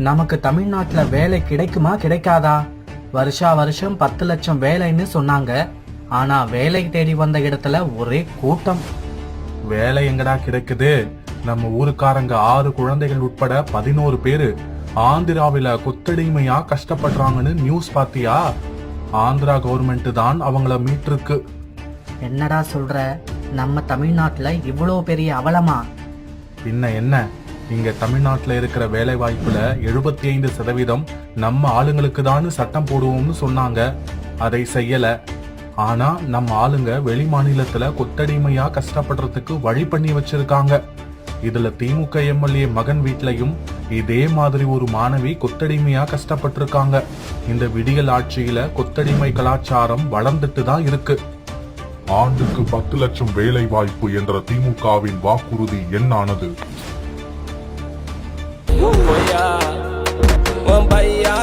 நமக்கு தமிழ்நாட்டுல வேலை கிடைக்குமா கிடைக்காதா? வருஷா வருஷம் 10 லட்சம் வேலைன்னு சொன்னாங்க. ஆனா வேலை தேடி வந்த இடத்துல ஒரே கூட்டம். வேலை எங்கடா கிடைக்குது? நம்ம ஊருக்காரங்க 6 குழந்தைகள் உட்பட 11 பேரு ஆந்திராவில கொத்தடிமையா கஷ்டப்படுறாங்கன்னு நியூஸ் பாத்தியா? ஆந்திரா கவர்மெண்ட் தான் அவங்கள மீட்டிருக்கு. என்னடா சொல்ற? நம்ம தமிழ்நாட்டுல இவ்வளோ பெரிய அவலமா? பின்ன என்ன, இங்க தமிழ்நாட்டுல இருக்கிற வேலை வாய்ப்புல 75% நம்ம ஆளுங்களுக்கு தான் சட்டம் போடுவோம்னு சொன்னாங்க. அதை செய்யல. ஆனா நம்ம ஆளுங்க வெளி மாநிலத்துல கொத்தடிமையா கஷ்டப்படுறதுக்கு வழி பண்ணி வச்சிருக்காங்க. இதுல திமுக எம்எல்ஏ மகன் வீட்லயும் இதே மாதிரி ஒரு மாணவி கொத்தடிமையா கஷ்டப்பட்டிருக்காங்க. இந்த விடியல் ஆட்சியில கொத்தடிமை கலாச்சாரம் வளர்ந்துட்டு தான் இருக்கு. ஆண்டுக்கு 10 லட்சம் வேலை வாய்ப்பு என்ற திமுகவின் வாக்குறுதி என்னானது? Voy a